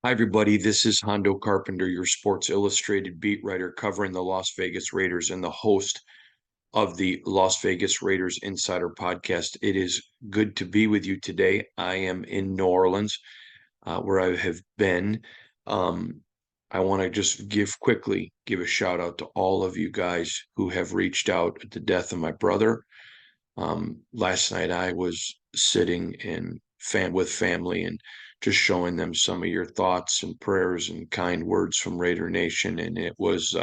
Hi, everybody. This is Hondo Carpenter, your Sports Illustrated beat writer covering the Las Vegas Raiders and the host of the Las Vegas Raiders Insider Podcast. It is good to be with you today. I am in New Orleans, where I have been. Um, I want to just give a shout out to all of you guys who have reached out at the death of my brother. Last night I was sitting with family and just showing them some of your thoughts and prayers and kind words from Raider Nation, and it was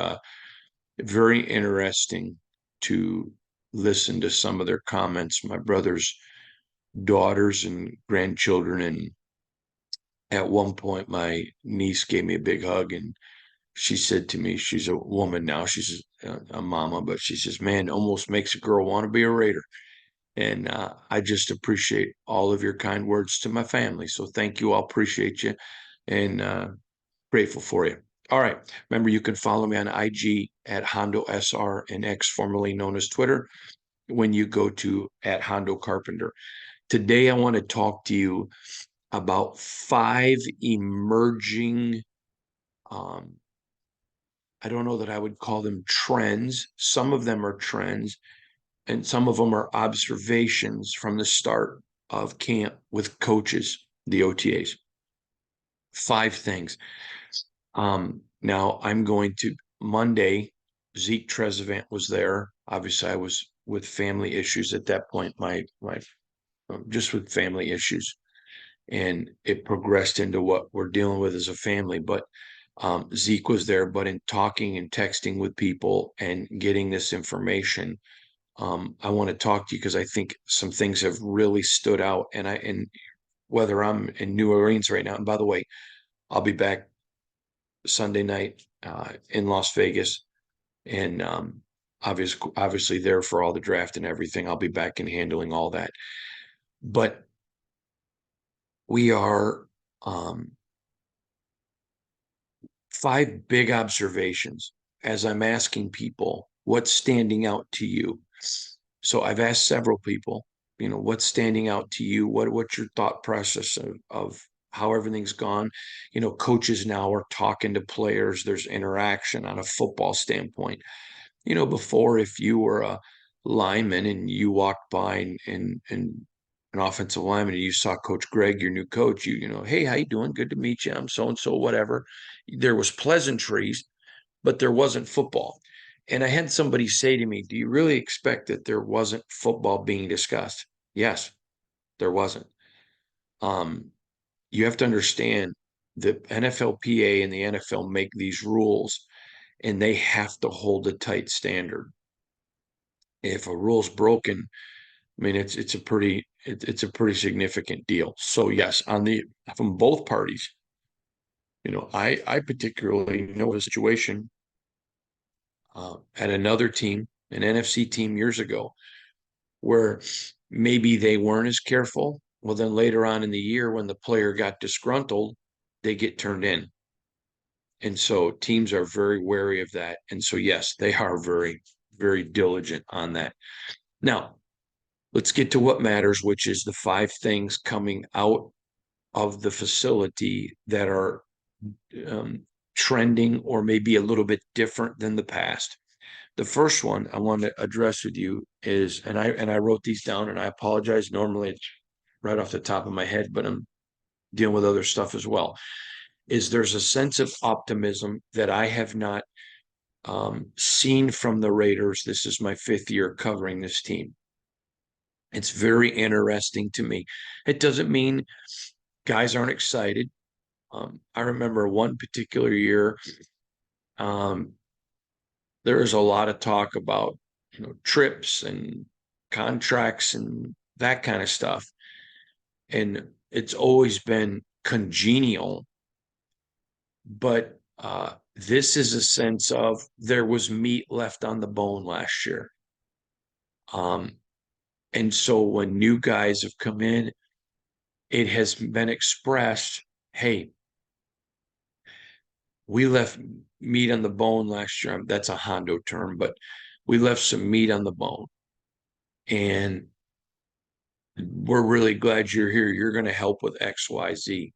very interesting to listen to some of their comments. My brother's daughters and grandchildren, and at one point my niece gave me a big hug and she said to me, she's a woman now, she's a mama, but she says, man, it almost makes a girl want to be a Raider. And I just appreciate all of your kind words to my family. So thank you. I'll appreciate you and grateful for you. All right. Remember, you can follow me on IG at Hondo SR and X, formerly known as Twitter, when you go to at Hondo Carpenter. Today, I want to talk to you about five emerging, um, I don't know that I would call them trends. Some of them are trends, and some of them are observations from the start of camp with coaches, the OTAs. Five things. Now I'm going to Monday. Zeke Trezevant was there. Obviously, I was with family issues at that point. My just with family issues, and it progressed into what we're dealing with as a family. But Zeke was there. But in talking and texting with people and getting this information, I want to talk to you because I think some things have really stood out. And whether I'm in New Orleans right now, and by the way, I'll be back Sunday night in Las Vegas, and obviously there for all the draft and everything. I'll be back and handling all that. But we are five big observations as I'm asking people what's standing out to you. So I've asked several people, what's standing out to you? What's your thought process of how everything's gone? Coaches now are talking to players. There's interaction on a football standpoint. Before, if you were a lineman and you walked by and an offensive lineman and you saw Coach Greg, your new coach, hey, how you doing? Good to meet you. I'm so and so, whatever. There was pleasantries, but there wasn't football. And I had somebody say to me, do you really expect that there wasn't football being discussed? Yes, there wasn't. Um, you have to understand the NFLPA and the NFL make these rules and they have to hold a tight standard. If a rule's broken, I mean it's a pretty significant deal. So yes, on the from both parties, I particularly know a situation at another team, an NFC team years ago, where maybe they weren't as careful. Well, then later on in the year, when the player got disgruntled, they get turned in. And so teams are very wary of that. And so, yes, they are very, very diligent on that. Now, let's get to what matters, which is the five things coming out of the facility that are um, trending or maybe a little bit different than the past. The first one I want to address with you is, and I wrote these down, and I apologize. Normally it's right off the top of my head, but I'm dealing with other stuff as well. Is there's a sense of optimism that I have not seen from the Raiders. This is my fifth year covering this team. It's very interesting to me. It doesn't mean guys aren't excited. I remember one particular year, um, there was a lot of talk about trips and contracts and that kind of stuff, and it's always been congenial. But this is a sense of there was meat left on the bone last year. Um, and so when new guys have come in, it has been expressed, hey, we left meat on the bone last year. That's a Hondo term, but we left some meat on the bone. And we're really glad you're here. You're going to help with XYZ.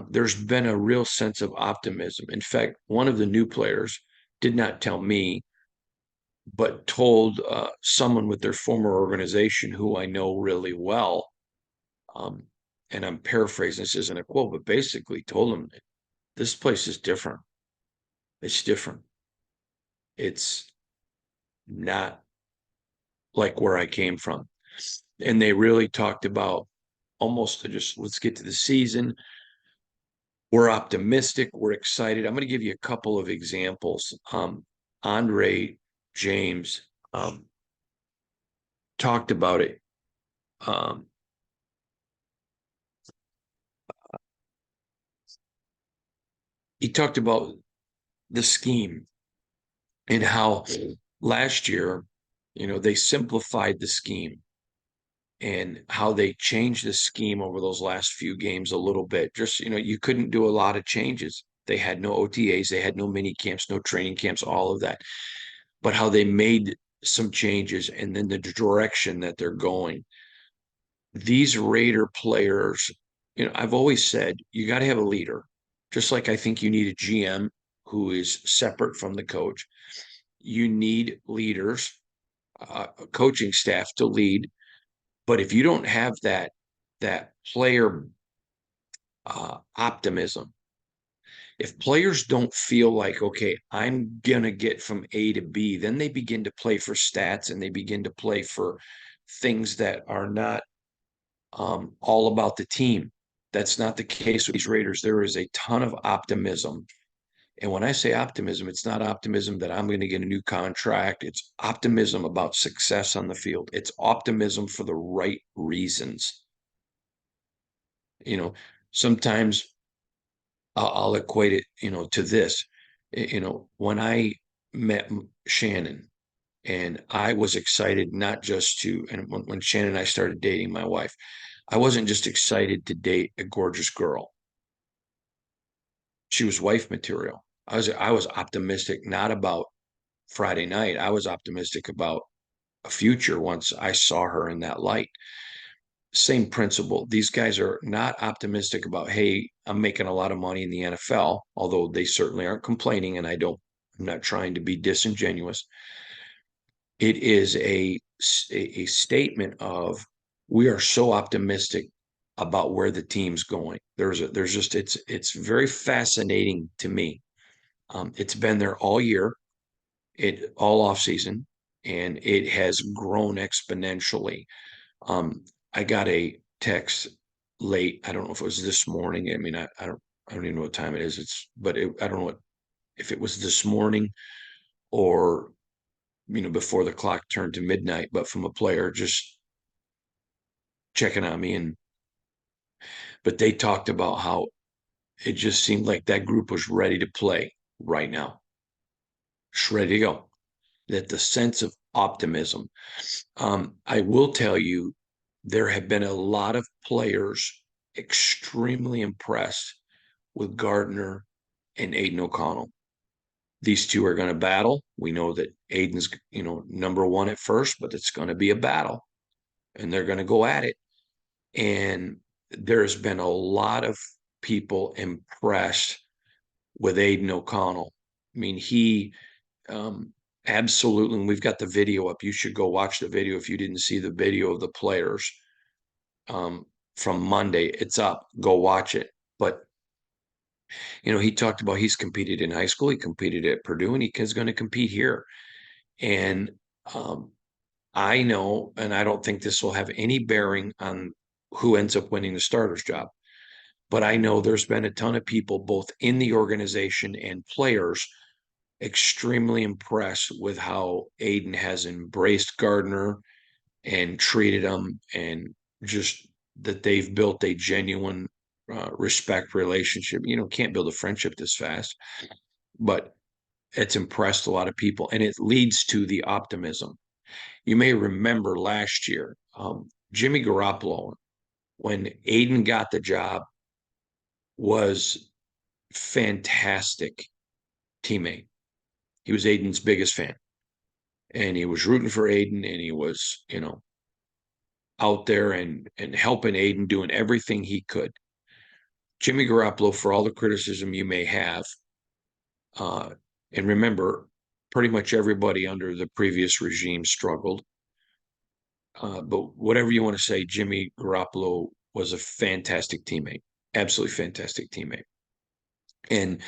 There's been a real sense of optimism. In fact, one of the new players did not tell me, but told someone with their former organization who I know really well. Um, and I'm paraphrasing, this isn't a quote, but basically told him this place is different. It's different. It's not like where I came from. And they really talked about almost just let's get to the season. We're optimistic. We're excited. I'm going to give you a couple of examples. Andre James talked about it. Um, he talked about the scheme and how last year, they simplified the scheme and how they changed the scheme over those last few games a little bit. Just, you couldn't do a lot of changes. They had no OTAs, they had no mini camps, no training camps, all of that. But how they made some changes and then the direction that they're going. These Raider players, I've always said you got to have a leader, just like I think you need a GM who is separate from the coach. You need leaders, a coaching staff to lead. But if you don't have that player optimism, if players don't feel like, okay, I'm gonna get from A to B, then they begin to play for stats and they begin to play for things that are not all about the team. That's not the case with these Raiders. There is a ton of optimism. And when I say optimism, it's not optimism that I'm going to get a new contract. It's optimism about success on the field. It's optimism for the right reasons. You know, sometimes I'll equate it, to this. When I met Shannon, and I was excited not just to, and when Shannon and I started dating my wife, I wasn't just excited to date a gorgeous girl. She was wife material. I was optimistic not about Friday night. I was optimistic about a future once I saw her in that light. Same principle. These guys are not optimistic about, hey, I'm making a lot of money in the NFL, although they certainly aren't complaining, and I'm not trying to be disingenuous. It is a statement of we are so optimistic about where the team's going. There's just it's very fascinating to me. It's been there all year, all off season, and it has grown exponentially. I got a text late. I don't know if it was this morning. I mean, I don't even know what time it is. I don't know if it was this morning or before the clock turned to midnight, but from a player just checking on me. But they talked about how it just seemed like that group was ready to play right now, just ready to go. That the sense of optimism. I will tell you, there have been a lot of players extremely impressed with Gardner and Aiden O'Connell. These two are going to battle. We know that Aiden's, number one at first, but it's going to be a battle and they're going to go at it. And there's been a lot of people impressed with Aiden O'Connell. I mean, he absolutely, and we've got the video up. You should go watch the video if you didn't see the video of the players from Monday. It's up. Go watch it. But he talked about he's competed in high school, he competed at Purdue, and he's going to compete here. And I know, and I don't think this will have any bearing on who ends up winning the starter's job. But I know there's been a ton of people, both in the organization and players, extremely impressed with how Aiden has embraced Gardner and treated him, and just that they've built a genuine respect relationship. Can't build a friendship this fast, but it's impressed a lot of people, and it leads to the optimism. You may remember last year, Jimmy Garoppolo, when Aiden got the job, was fantastic teammate. He was Aiden's biggest fan, and he was rooting for Aiden, and he was, out there and helping Aiden, doing everything he could. Jimmy Garoppolo, for all the criticism you may have, uh, and remember, pretty much everybody under the previous regime struggled. But whatever you want to say, Jimmy Garoppolo was a fantastic teammate, absolutely fantastic teammate. And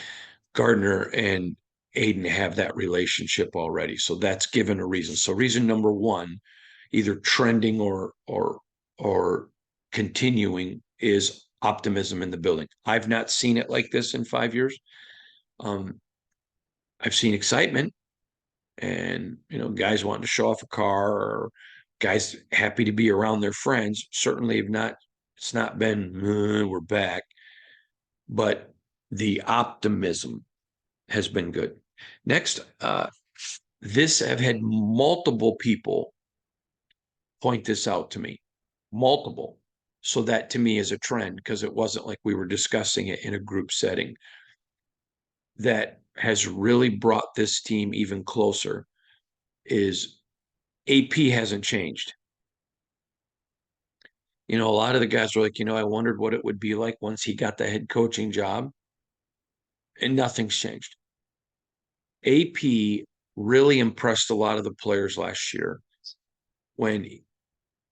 Gardner and Aiden have that relationship already. So that's given a reason. So reason number one, either trending or continuing, is optimism in the building. I've not seen it like this in 5 years. Um, I've seen excitement and guys wanting to show off a car or guys happy to be around their friends. Certainly have not. It's not been we're back, but the optimism has been good. Next, this I've had multiple people point this out to me, multiple. So that to me is a trend because it wasn't like we were discussing it in a group setting. That has really brought this team even closer is AP hasn't changed. A lot of the guys were like, I wondered what it would be like once he got the head coaching job, and nothing's changed. AP really impressed a lot of the players last year when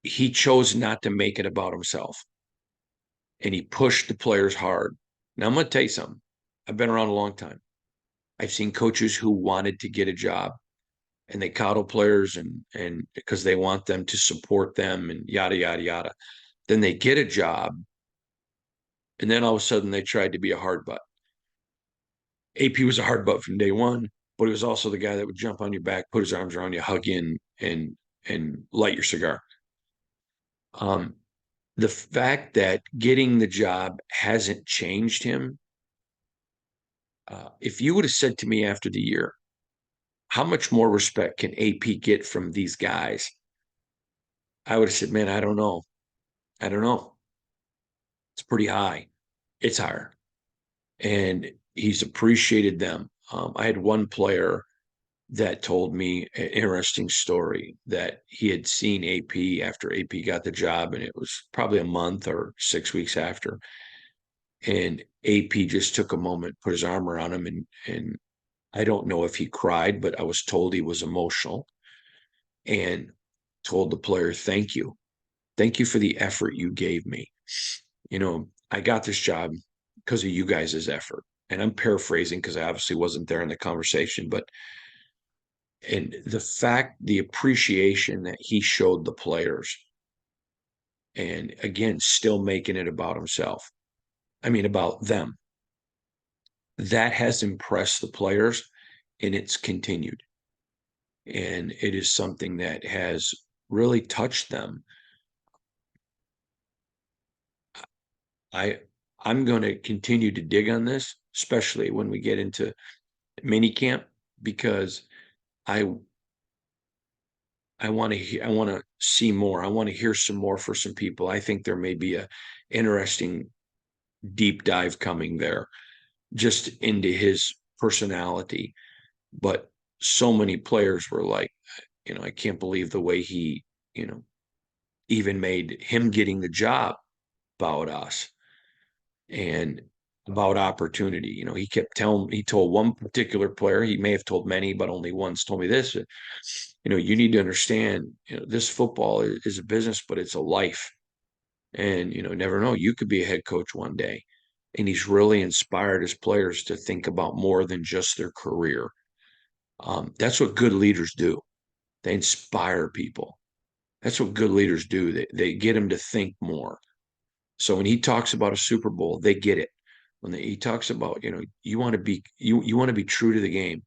he chose not to make it about himself and he pushed the players hard. Now, I'm going to tell you something. I've been around a long time. I've seen coaches who wanted to get a job and they coddle players and because they want them to support them and yada, yada, yada. Then they get a job and then all of a sudden they tried to be a hard butt. AP was a hard butt from day one, but he was also the guy that would jump on your back, put his arms around you, hug you, and light your cigar. The fact that getting the job hasn't changed him. If you would have said to me after the year, how much more respect can AP get from these guys? I would have said, man, I don't know. I don't know. It's pretty high. It's higher. And he's appreciated them. I had one player that told me an interesting story that he had seen AP after AP got the job, and it was probably a month or 6 weeks after. And AP just took a moment, put his arm around him, and I don't know if he cried, but I was told he was emotional and told the player, thank you. Thank you for the effort you gave me. I got this job because of you guys' effort. And I'm paraphrasing because I obviously wasn't there in the conversation, but and the appreciation that he showed the players, and again, still making it about himself. I mean, about them. That has impressed the players and it's continued. And it is something that has really touched them. I I'm going to continue to dig on this, especially when we get into mini camp, because I I want to see more. I want to hear some more for some people. I think there may be a interesting deep dive coming there, just into his personality. But so many players were like, I can't believe the way he, you know, even made him getting the job about us and about opportunity. He kept he told one particular player, he may have told many, but only once told me this, you need to understand, this football is a business, but it's a life. And, never know, you could be a head coach one day. And he's really inspired his players to think about more than just their career. That's what good leaders do. They inspire people. That's what good leaders do. They get them to think more. So when he talks about a Super Bowl, they get it. He talks about, you want to be you want to be true to the game.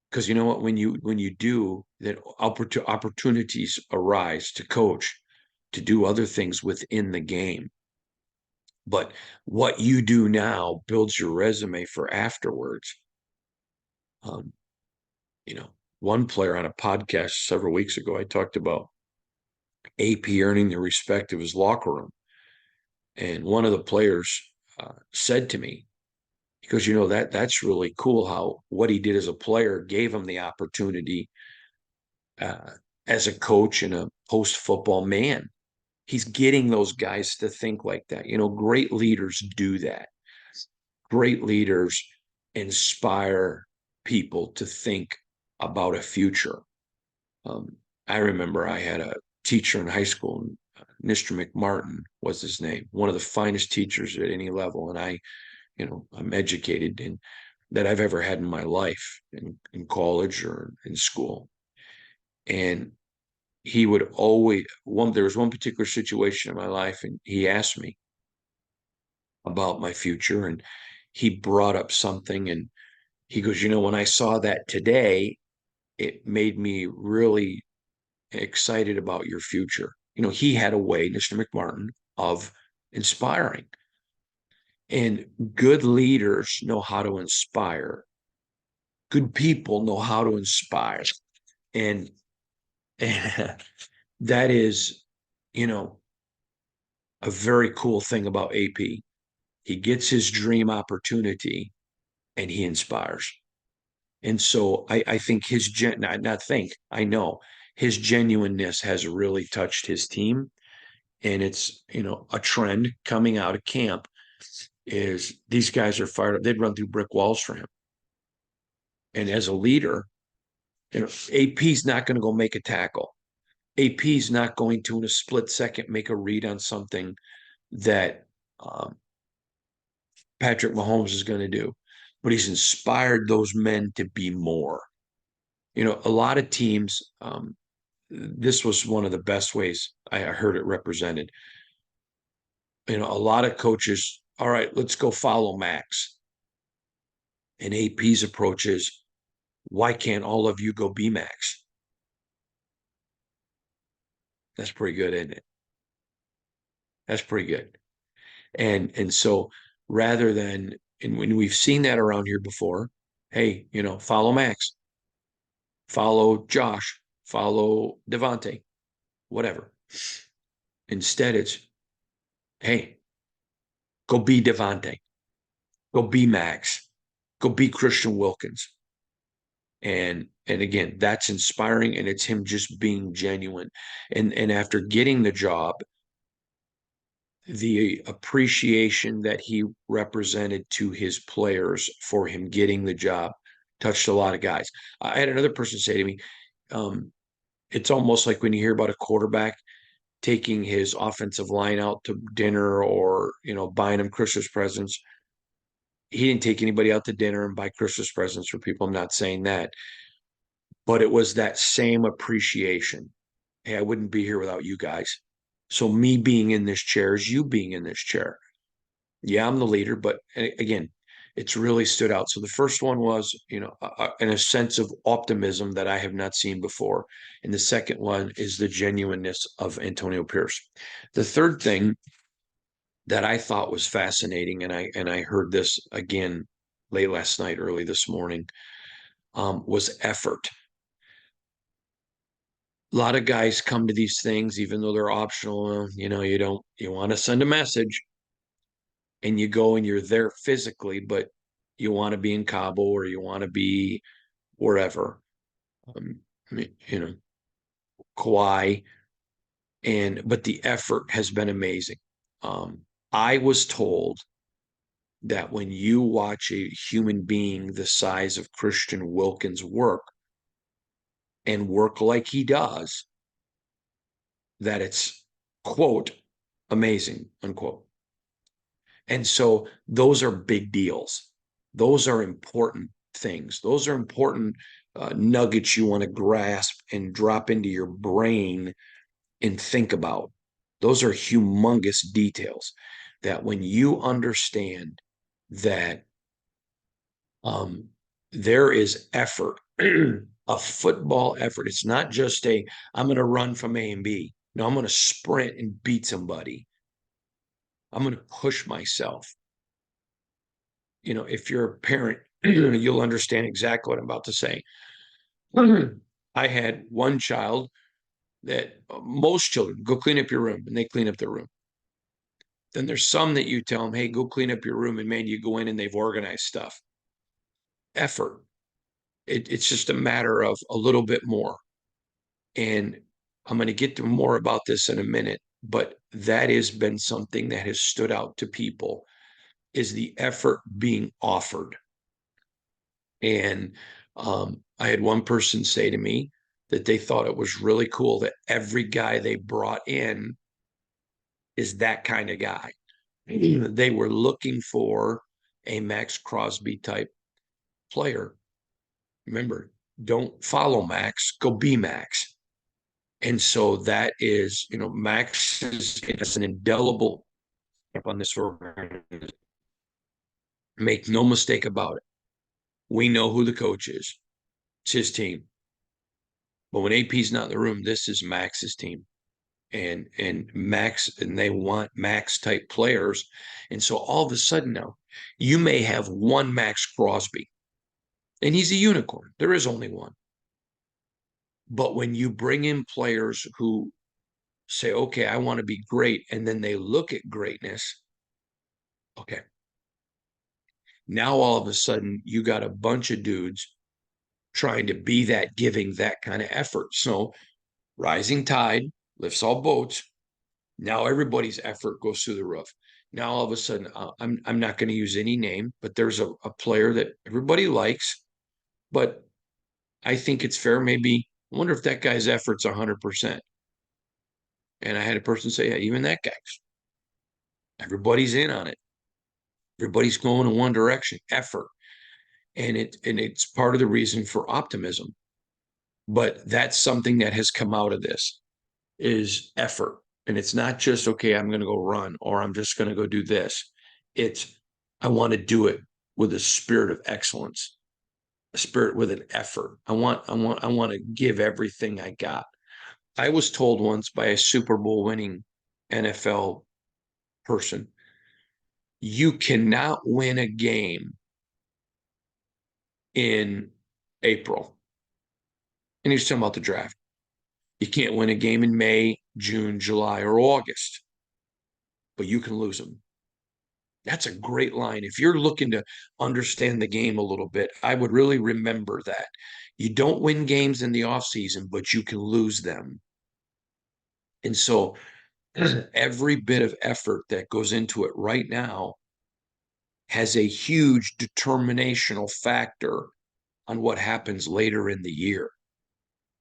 Because you know what, when you do that, opportunities arise to coach, to do other things within the game. But what you do now builds your resume for afterwards. Um, one player on a podcast several weeks ago, I talked about AP earning the respect of his locker room. And one of the players said to me, because that's really cool how what he did as a player gave him the opportunity uh, as a coach and a post football man. He's getting those guys to think like that. Great leaders do that. Great leaders inspire people to think about a future. Um, I remember I had a teacher in high school, Mr. McMartin was his name, one of the finest teachers at any level. And I'm educated in that I've ever had in my life in college or in school. And he would always there was one particular situation in my life, and he asked me about my future, and he brought up something, and he goes, when I saw that today, it made me really excited about your future. He had a way, Mr. McMartin, of inspiring. And good leaders know how to inspire. Good people know how to inspire. And, and that is, you know, a very cool thing about AP. He gets his dream opportunity and he inspires. And so I think I know his genuineness has really touched his team. And it's, a trend coming out of camp is these guys are fired up. They'd run through brick walls for him. And as a leader, AP's not going to go make a tackle. AP's not going to, in a split second, make a read on something that Patrick Mahomes is going to do. But he's inspired those men to be more. A lot of teams, this was one of the best ways I heard it represented. A lot of coaches, all right, let's go follow Max. And AP's approach is, why can't all of you go be Max? That's pretty good, isn't it? That's pretty good. And so rather than, and when we've seen that around here before, hey, follow Max, follow Josh, follow Devontae, whatever. Instead, it's, hey, go be Devontae, go be Max, go be Christian Wilkins. And again, that's inspiring, and it's him just being genuine. And after getting the job, the appreciation that he represented to his players for him getting the job touched a lot of guys. I had another person say to me, it's almost like when you hear about a quarterback taking his offensive line out to dinner or, buying them Christmas presents. He didn't take anybody out to dinner and buy Christmas presents for people. I'm not saying that, but it was that same appreciation. Hey, I wouldn't be here without you guys. So me being in this chair is you being in this chair. Yeah, I'm the leader, but again, it's really stood out. So the first one was, in a sense of optimism that I have not seen before. And the second one is the genuineness of Antonio Pierce. The third thing that I thought was fascinating, and I heard this again late last night, early this morning, was effort. A lot of guys come to these things, even though they're optional. You want to send a message and you go and you're there physically, but you want to be in Cabo or you want to be wherever, um, you know, Kauai. But the effort has been amazing. I was told that when you watch a human being the size of Christian Wilkins work and work like he does, that it's, quote, amazing, unquote. And so those are big deals. Those are important things. Those are important nuggets you want to grasp and drop into your brain and think about. Those are humongous details that when you understand that there is effort, a football effort. It's not just I'm going to run from A and B. No, I'm going to sprint and beat somebody. I'm going to push myself. If you're a parent, you'll understand exactly what I'm about to say. I had one child that most children go clean up your room, and they clean up their room. Then there's some that you tell them, hey, go clean up your room, and man, you go in and they've organized stuff. Effort. It's just a matter of a little bit more. And I'm going to get to more about this in a minute, but that has been something that has stood out to people, is the effort being offered. And I had one person say to me that they thought it was really cool that every guy they brought in is that kind of guy. They were looking for a Max Crosby type player. Remember, don't follow Max, go be Max. And so that is, Max is an indelible on this organization. Make no mistake about it. We know who the coach is. It's his team. But when AP's not in the room, this is Max's team. And Max, and they want Max type players. And so all of a sudden now, you may have one Max Crosby, and he's a unicorn. There is only one. But when you bring in players who say, okay, I want to be great, and then they look at greatness, okay, now all of a sudden you got a bunch of dudes trying to be that, giving that kind of effort. So rising tide lifts all boats. Now everybody's effort goes through the roof. Now all of a sudden, I'm not going to use any name, but there's a player that everybody likes, but I think it's fair. Maybe I wonder if that guy's effort's 100%. And I had a person say, yeah, even that guy's. Everybody's in on it. Everybody's going in one direction, effort, and it's part of the reason for optimism. But that's something that has come out of this is effort. And it's not just, okay, I'm going to go run or I'm just going to go do this. It's, I want to do it with a spirit of excellence, a spirit with an effort. I want to give everything I got. I was told once by a Super Bowl winning NFL person, you cannot win a game in April. And he was talking about the draft. You can't win a game in May, June, July, or August, but you can lose them. That's a great line. If you're looking to understand the game a little bit, I would really remember that. You don't win games in the off season, but you can lose them. And so every bit of effort that goes into it right now has a huge determinational factor on what happens later in the year.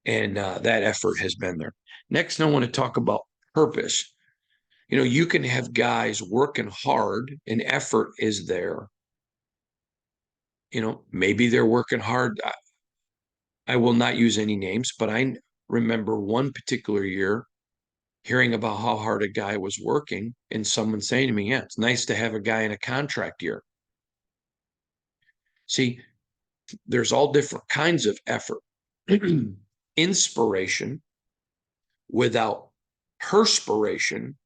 And that effort has been there. Next, I want to talk about purpose. You can have guys working hard and effort is there. Maybe they're working hard. I will not use any names, but I remember one particular year hearing about how hard a guy was working and someone saying to me, yeah, it's nice to have a guy in a contract year. See, there's all different kinds of effort. Inspiration without perspiration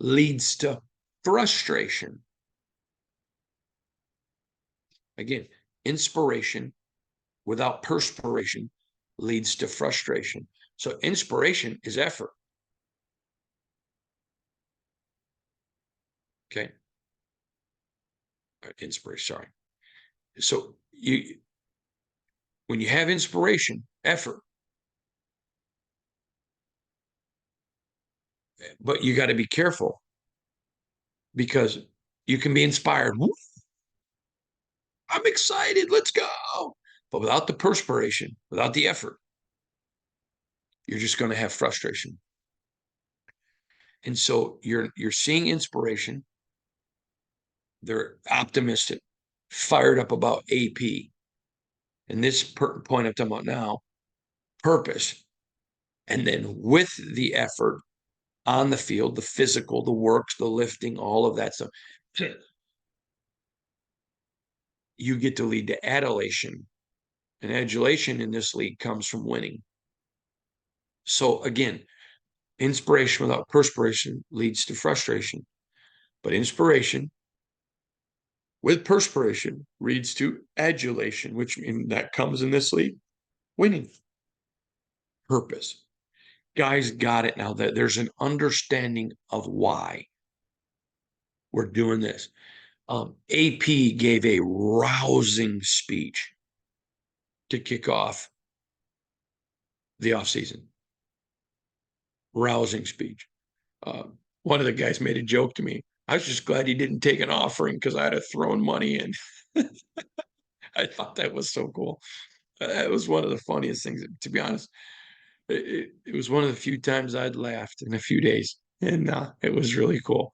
leads to frustration. Again, inspiration without perspiration leads to frustration. So inspiration is effort. Okay. Inspiration, sorry. So when you have inspiration, effort, but you got to be careful because you can be inspired. I'm excited. Let's go. But without the perspiration, without the effort, you're just going to have frustration. And so you're seeing inspiration. They're optimistic, fired up about AP. And this point I'm talking about now, purpose. And then with the effort on the field, the physical, the works, the lifting, all of that stuff, you get to lead to adulation. And adulation in this league comes from winning. So again, inspiration without perspiration leads to frustration. But inspiration with perspiration leads to adulation, which means that comes in this league, winning. Purpose. Guys got it now that there's an understanding of why we're doing this. AP gave a rousing speech to kick off the offseason. Rousing speech. Uh, one of the guys made a joke to me. I was just glad he didn't take an offering because I'd have thrown money in. I thought that was so cool. It was one of the funniest things, to be honest. It was one of the few times I'd laughed in a few days, and it was really cool.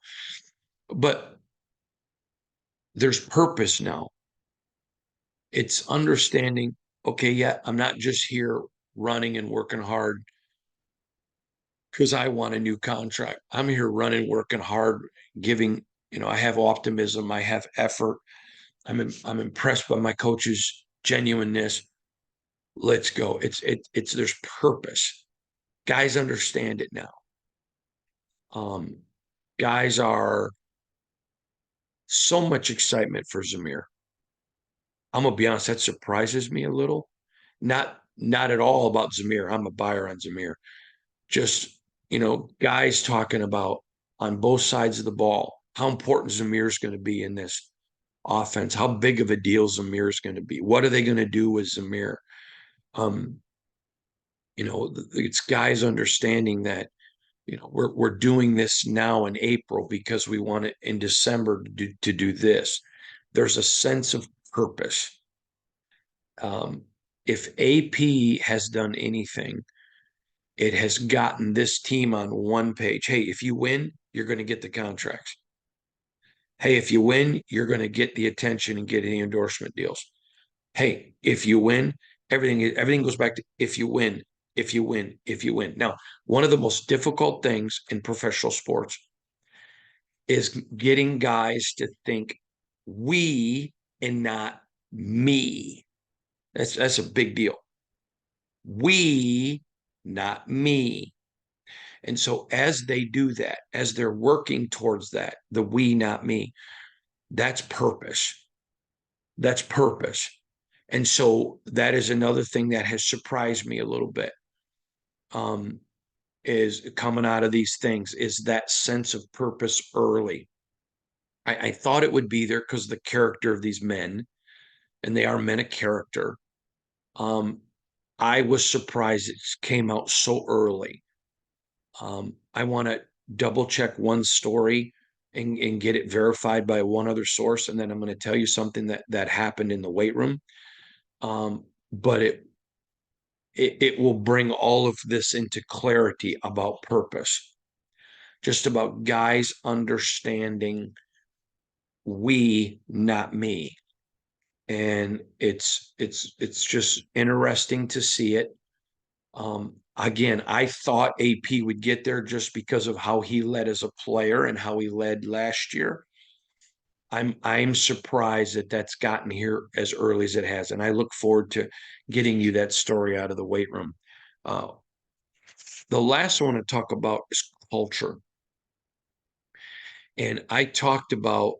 But there's purpose now. It's understanding, okay, yeah, I'm not just here running and working hard because I want a new contract. I'm here running, working hard, giving, I have optimism, I have effort. I'm impressed by my coach's genuineness. Let's go. It's there's purpose. Guys understand it now. Um, Guys are so much excitement for Zamir. I'm gonna be honest, that surprises me a little. Not at all about Zamir. I'm a buyer on Zamir. Just, guys talking about on both sides of the ball how important Zamir is going to be in this offense, how big of a deal Zamir is going to be. What are they going to do with Zamir? Um, it's guys understanding that we're doing this now in April because we want it in December to do this. There's a sense of purpose. If AP has done anything, it has gotten this team on one page. Hey, if you win, you're going to get the contracts. Hey, if you win, you're going to get the attention and get any endorsement deals. Hey, if you win, everything goes back to if you win, if you win, if you win. Now, one of the most difficult things in professional sports is getting guys to think we and not me. That's a big deal. We, not me. And so as they do that, as they're working towards that, the we, not me, that's purpose. That's purpose. And so that is another thing that has surprised me a little bit. Is coming out of these things is that sense of purpose early. I thought it would be there because of the character of these men, and they are men of character. I was surprised it came out so early. I want to double check one story and get it verified by one other source, and then I'm going to tell you something that happened in the weight room. But it will bring all of this into clarity about purpose, just about guys understanding we, not me. And it's just interesting to see it. Again, I thought AP would get there just because of how he led as a player and how he led last year. I'm surprised that that's gotten here as early as it has, and I look forward to getting you that story out of the weight room. Uh, the last one to talk about is culture, and I talked about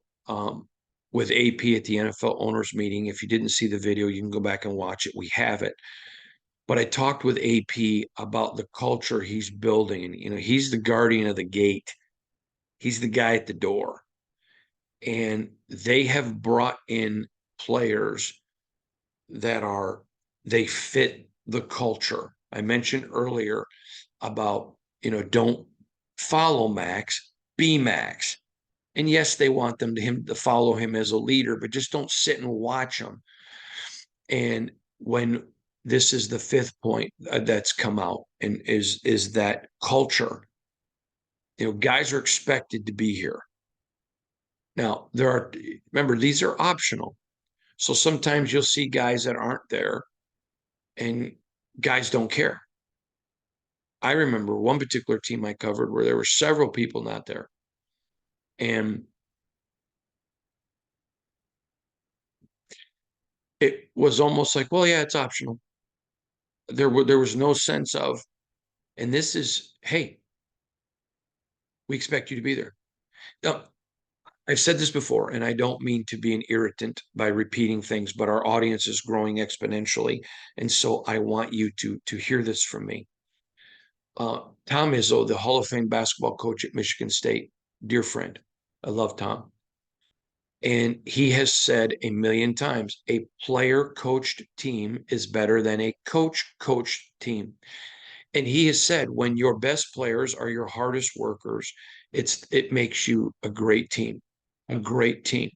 with AP at the NFL owners meeting. If you didn't see the video, you can go back and watch it. We have it. But I talked with AP about the culture he's building, and he's the guardian of the gate. He's the guy at the door, and they have brought in players that they fit the culture. I mentioned earlier about, don't follow Max, be Max. And yes, they want him to follow him as a leader, but just don't sit and watch him. And when this is the fifth point that's come out, and is that culture. Guys are expected to be here. Now, remember, these are optional. So sometimes you'll see guys that aren't there and guys don't care. I remember one particular team I covered where there were several people not there. And it was almost like, well, yeah, it's optional. There was no sense of, and this is, hey, we expect you to be there. Now, I've said this before, and I don't mean to be an irritant by repeating things, but our audience is growing exponentially. And so I want you to hear this from me. Tom Izzo, the Hall of Fame basketball coach at Michigan State, dear friend. I love Tom. And he has said a million times, a player coached team is better than a coach coached team. And he has said when your best players are your hardest workers, it makes you a great team, a great team.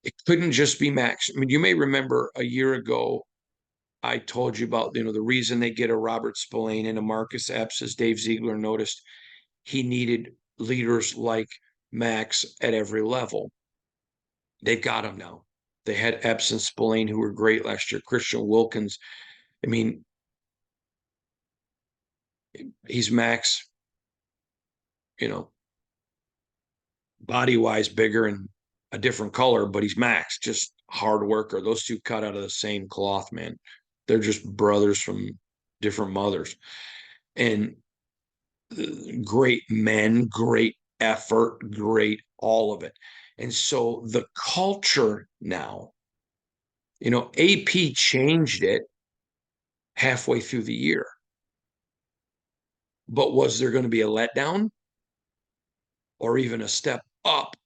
It couldn't just be Max. I mean, you may remember a year ago, I told you about, the reason they get a Robert Spillane and a Marcus Epps is Dave Ziegler noticed he needed leaders like Max at every level. They've got him now. They had Epps and Spillane who were great last year. Christian Wilkins, I mean, he's Max, you know, body wise bigger and a different color, but he's Max, just hard worker. Those two cut out of the same cloth, man. They're just brothers from different mothers. And great men, great effort, great all of it. And so the culture now, AP changed it halfway through the year. But was there going to be a letdown or even a step up?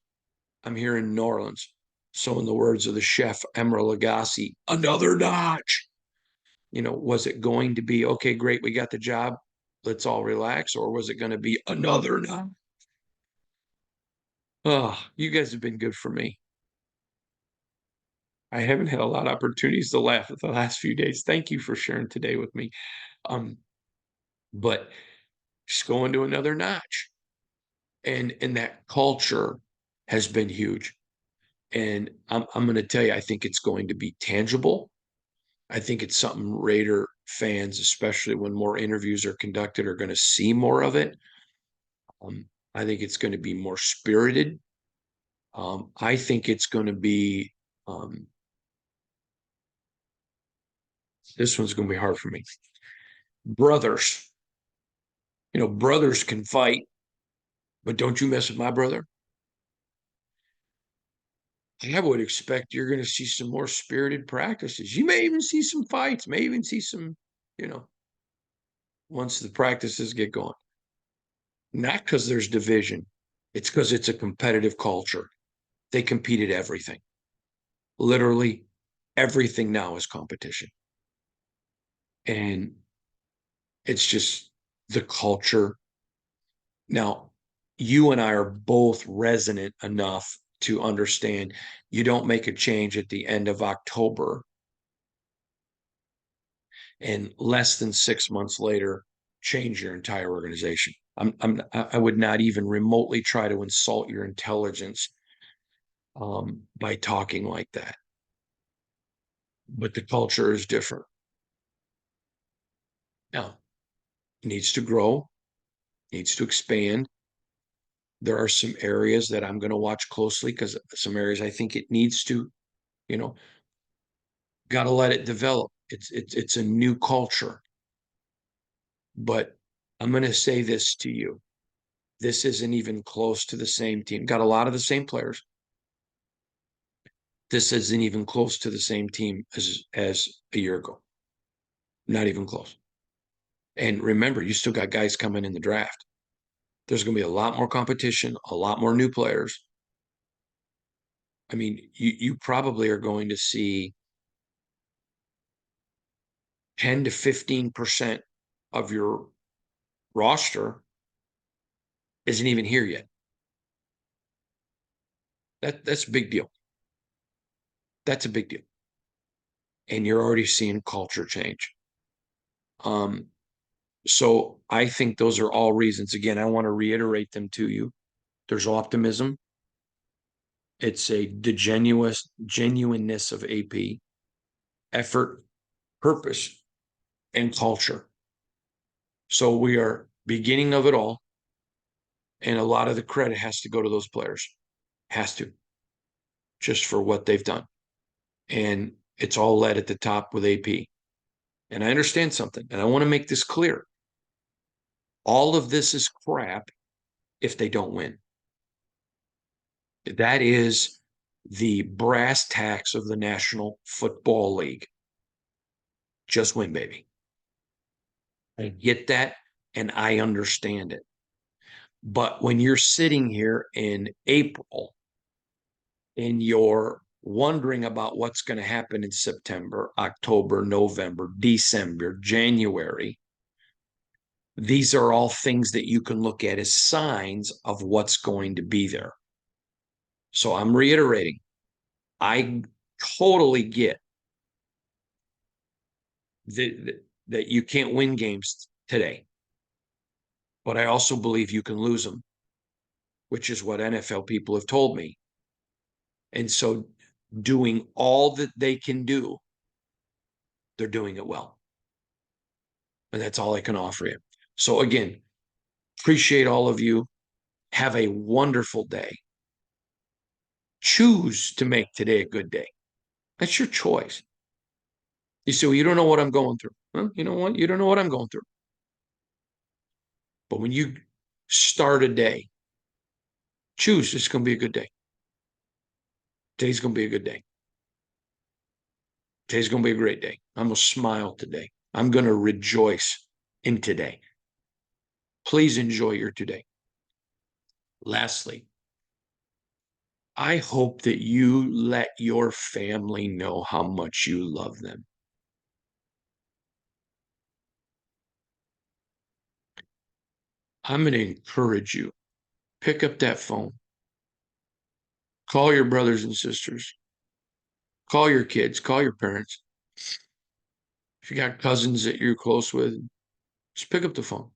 I'm here in New Orleans. So, in the words of the chef, Emeril Lagasse, another notch. Was it going to be, okay, great, we got the job, let's all relax? Or was it going to be another notch? Oh, you guys have been good for me. I haven't had a lot of opportunities to laugh at the last few days. Thank you for sharing today with me. Um, but just going to another notch. And that culture has been huge. And I'm going to tell you, I think it's going to be tangible. I think it's something Raider fans, especially when more interviews are conducted, are going to see more of it. I think it's going to be more spirited. I think it's going to be, um, this one's going to be hard for me. Brothers, brothers can fight, but don't you mess with my brother. I would expect you're going to see some more spirited practices. You may even see some fights, may even see some, you know, once the practices get going. Not because there's division, it's because it's a competitive culture. They compete at everything. Literally everything now is competition. And it's just the culture. Now, you and I are both resonant enough to understand you don't make a change at the end of October and less than 6 months later change your entire organization. I would not even remotely try to insult your intelligence by talking like that. But the culture is different. Now, it needs to grow, needs to expand. There are some areas that I'm going to watch closely because some areas I think it needs to, you know, got to let it develop. It's a new culture. But I'm going to say this to you. This isn't even close to the same team. Got a lot of the same players. This isn't even close to the same team as a year ago. Not even close. And remember, you still got guys coming in the draft. There's going to be a lot more competition, a lot more new players. I mean, you probably are going to see 10 to 15% of your roster isn't even here yet. That's a big deal. That's a big deal. And you're already seeing culture change. So I think those are all reasons. Again, I want to reiterate them to you. There's optimism. It's the genuineness of AP, effort, purpose, and culture. So we are beginning of it all. And a lot of the credit has to go to those players. Has to. Just for what they've done. And it's all led at the top with AP. And I understand something, and I want to make this clear. All of this is crap if they don't win. That is the brass tacks of the National Football League. Just win, baby. I get that, and I understand it. But when you're sitting here in April and you're wondering about what's going to happen in September, October, November, December, January, these are all things that you can look at as signs of what's going to be there. So I'm reiterating, I totally get that you can't win games today, but I also believe you can lose them, which is what NFL people have told me. And so doing all that they can do, they're doing it well. And that's all I can offer you. So again, appreciate all of you. Have a wonderful day. Choose to make today a good day. That's your choice. You say, well, you don't know what I'm going through. Well, you know what? You don't know what I'm going through. But when you start a day, choose it's going to be a good day. Today's going to be a good day. Today's going to be a great day. I'm going to smile today. I'm going to rejoice in today. Please enjoy your today. Lastly, I hope that you let your family know how much you love them. I'm going to encourage you. Pick up that phone. Call your brothers and sisters. Call your kids. Call your parents. If you got cousins that you're close with, just pick up the phone.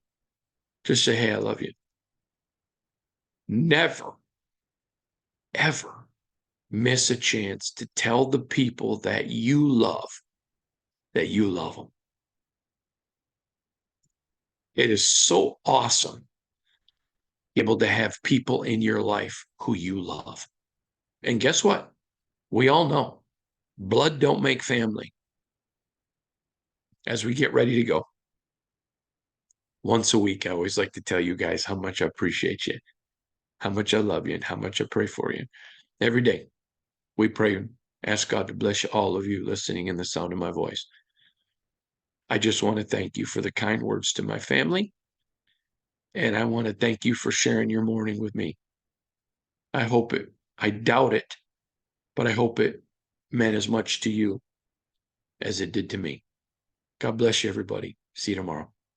Just say, hey, I love you. Never, ever miss a chance to tell the people that you love them. It is so awesome able to have people in your life who you love. And guess what? We all know blood don't make family. As we get ready to go, once a week, I always like to tell you guys how much I appreciate you, how much I love you, and how much I pray for you. Every day, we pray and ask God to bless you, all of you listening in the sound of my voice. I just want to thank you for the kind words to my family. And I want to thank you for sharing your morning with me. I doubt it, but I hope it meant as much to you as it did to me. God bless you, everybody. See you tomorrow.